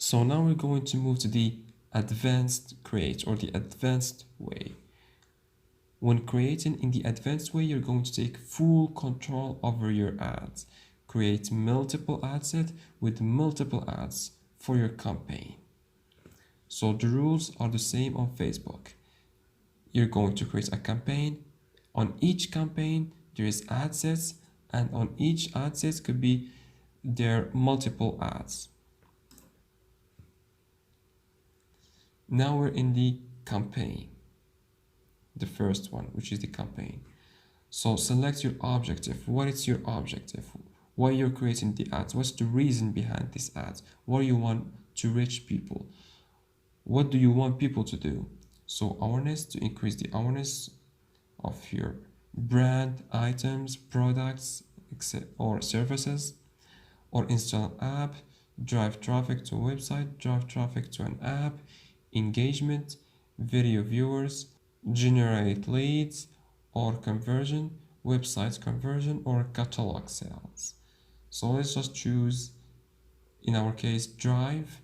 So now we're going to move to the advanced create, or the advanced way. When creating in the advanced way, you're going to take full control over your ads. Create multiple ad sets with multiple ads for your campaign. So the rules are the same on Facebook. You're going to create a campaign. On each campaign, there is ad sets, and on each ad set could be there multiple ads. Now we're in the campaign, the first one, which is the campaign. So select your objective. What is your objective? Why you're creating the ads? What's the reason behind these ads? What do you want to reach people? What do you want people to do? So awareness, to increase the awareness of your brand, items, products, or services, or install an app, drive traffic to a website, drive traffic to an app, engagement, video viewers, generate leads, or conversion, website conversion, or catalog sales. So let's just choose, in our case, drive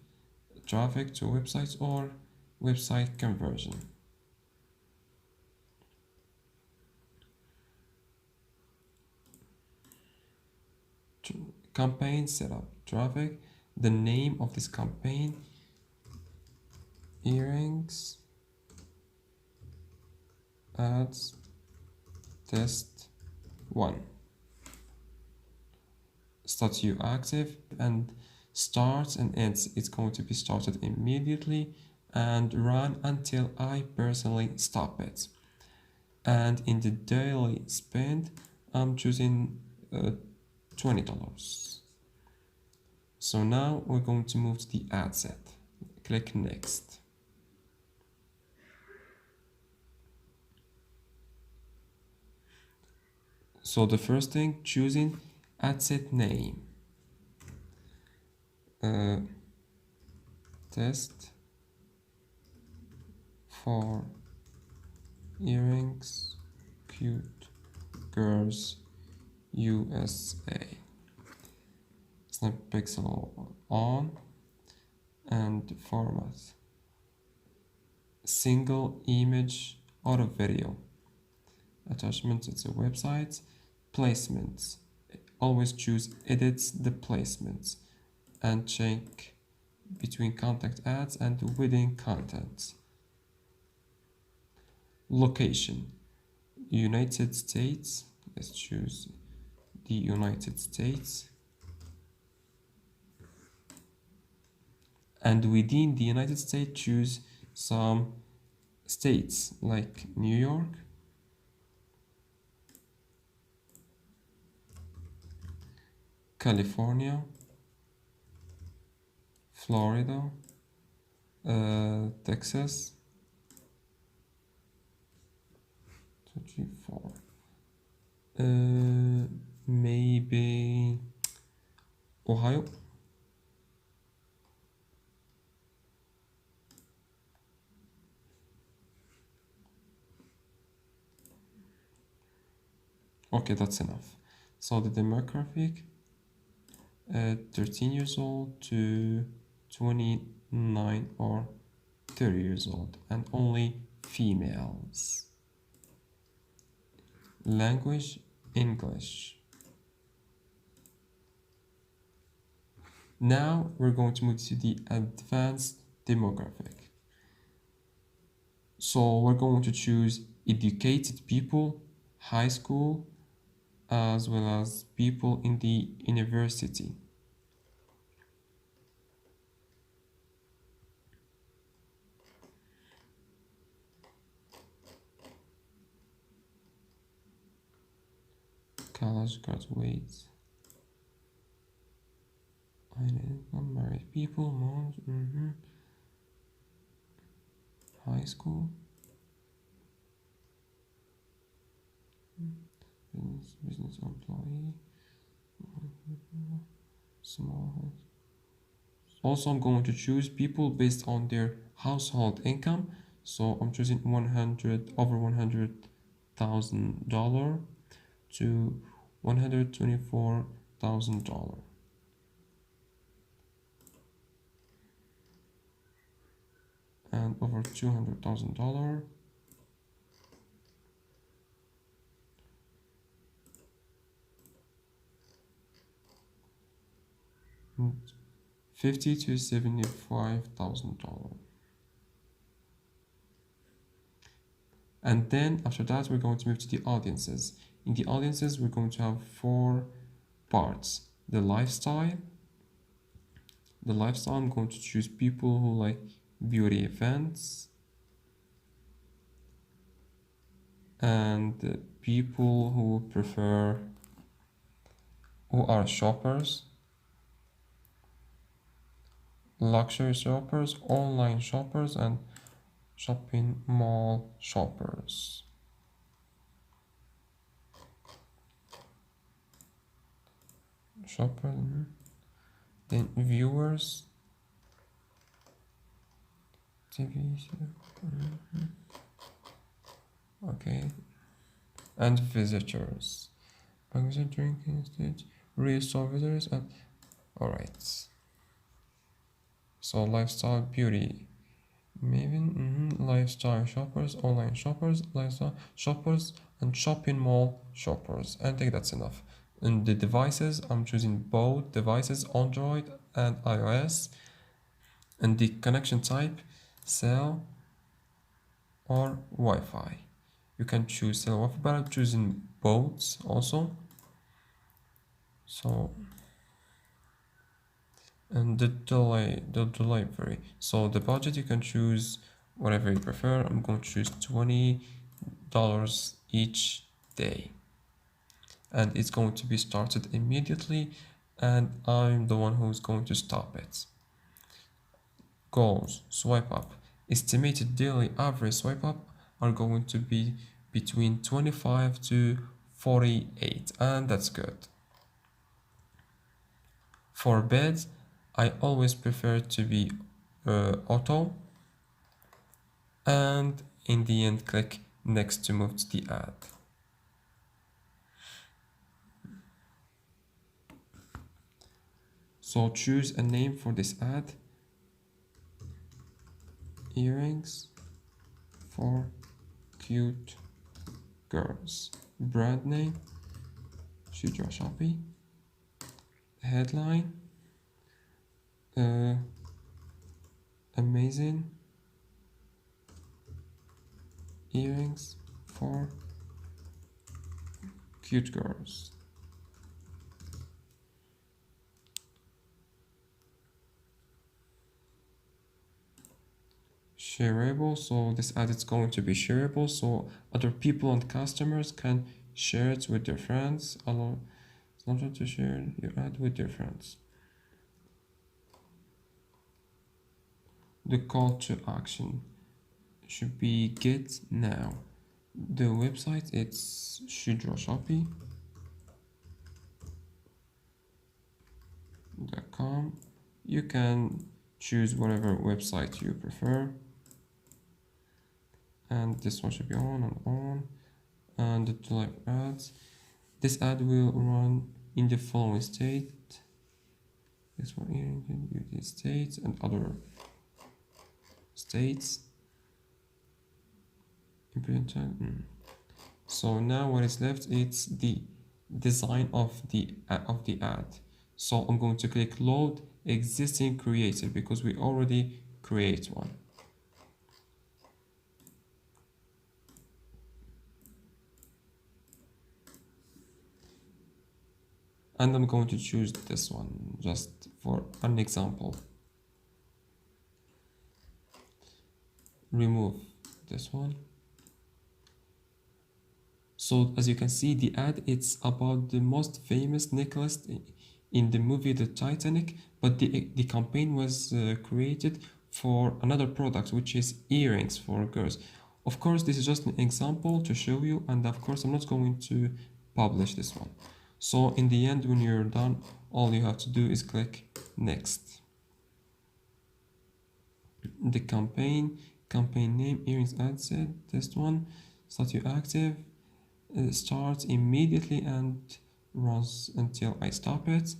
traffic to websites or website conversion. Campaign setup, traffic, the name of this campaign, earrings, ads, test 1. Start you active, and starts and ends. It's going to be started immediately and run until I personally stop it. And in the daily spend, I'm choosing $20. So now we're going to move to the ad set. Click next. So the first thing, choosing ad set name. Test for earrings, cute girls, USA. Snap pixel on, and format. Single image or a video. Attachment, it's a website. Placements. Always choose edit the placements and check between contact ads and within content. Location, United States. Let's choose the United States. And within the United States, choose some states like New York, California, Florida, Texas, 2, 3, 4. Maybe Ohio. Okay, that's enough. So the demographic, 13 years old to 29 or 30 years old, and only females. Language, English. Now we're going to move to the advanced demographic. So we're going to choose educated people, high school, as well as people in the university. College graduates. Married people, moms, high school, business employee, small. Also, I'm going to choose people based on their household income. So I'm choosing over $100,000 to $124,000. and over $200,000. $50,000 to $75,000. And then after that, we're going to move to the audiences. In the audiences, we're going to have 4 parts. The lifestyle. The lifestyle, I'm going to choose people who like beauty events and people who are shoppers, luxury shoppers, online shoppers, and shopping mall shoppers. Then viewers, TV, okay, and visitors. Magazine drinking stage, restore visitors, and alright. So lifestyle, beauty, maybe lifestyle shoppers, online shoppers, lifestyle shoppers, and shopping mall shoppers. I think that's enough. In the devices, I'm choosing both devices, Android and iOS. And the connection type, cell or Wi-Fi. You can choose cell or Wi-Fi, but I'm choosing both also. So, and the delivery. So the budget, you can choose whatever you prefer. I'm going to choose $20 each day. And it's going to be started immediately, and I'm the one who's going to stop it. Goals, swipe up. Estimated daily average swipe up are going to be between 25 to 48, and that's good. For beds, I always prefer to be auto, and in the end click next to move to the ad. So choose a name for this ad. Earrings for cute girls. Brand name, Shujra Shopee. Headline, amazing earrings for cute girls. Shareable, so this ad is going to be shareable, so other people and customers can share it with their friends. Allow Snapchat to share your ad with their friends. The call to action should be get now. The website, it's shudrashopee.com. You can choose whatever website you prefer. And this one should be on and on. And the type ads. This ad will run in the following state. This one here in the United States and other states. So now what is left, it's the design of the ad. So I'm going to click load existing created because we already create one. And I'm going to choose this one just for an example. Remove this one. So as you can see, the ad, it's about the most famous necklace in the movie The Titanic, but the campaign was created for another product, which is earrings for girls. Of course, this is just an example to show you, and of course I'm not going to publish this one. So in the end, when you're done, all you have to do is click next. The campaign name, earrings ad set, this one, statue active, starts immediately and runs until I stop it.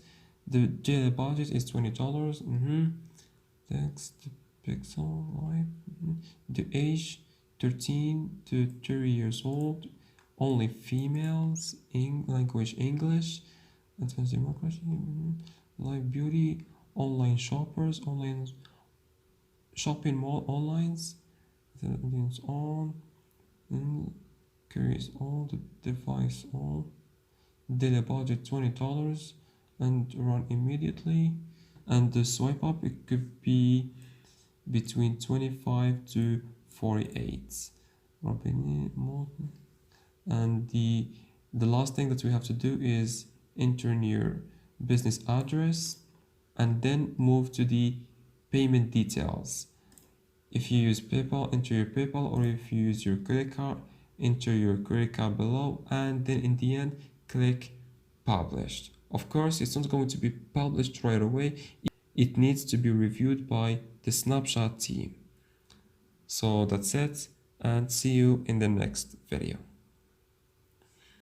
The daily budget is $20. Next, Pixel Live. The age 13 to 30 years old. Only females. Language English. Advanced democracy. Live beauty. Online shoppers. Online shopping mall online. Audience on. Carries all the device on. Daily budget $20 and run immediately. And the swipe up, it could be between 25 to 48. And the last thing that we have to do is enter in your business address and then move to the payment details. If you use PayPal, enter your PayPal, or if you use your credit card, enter your credit card below, and then in the end click published. Of course, it's not going to be published right away. It needs to be reviewed by the Snapshot team. So that's it, and see you in the next video.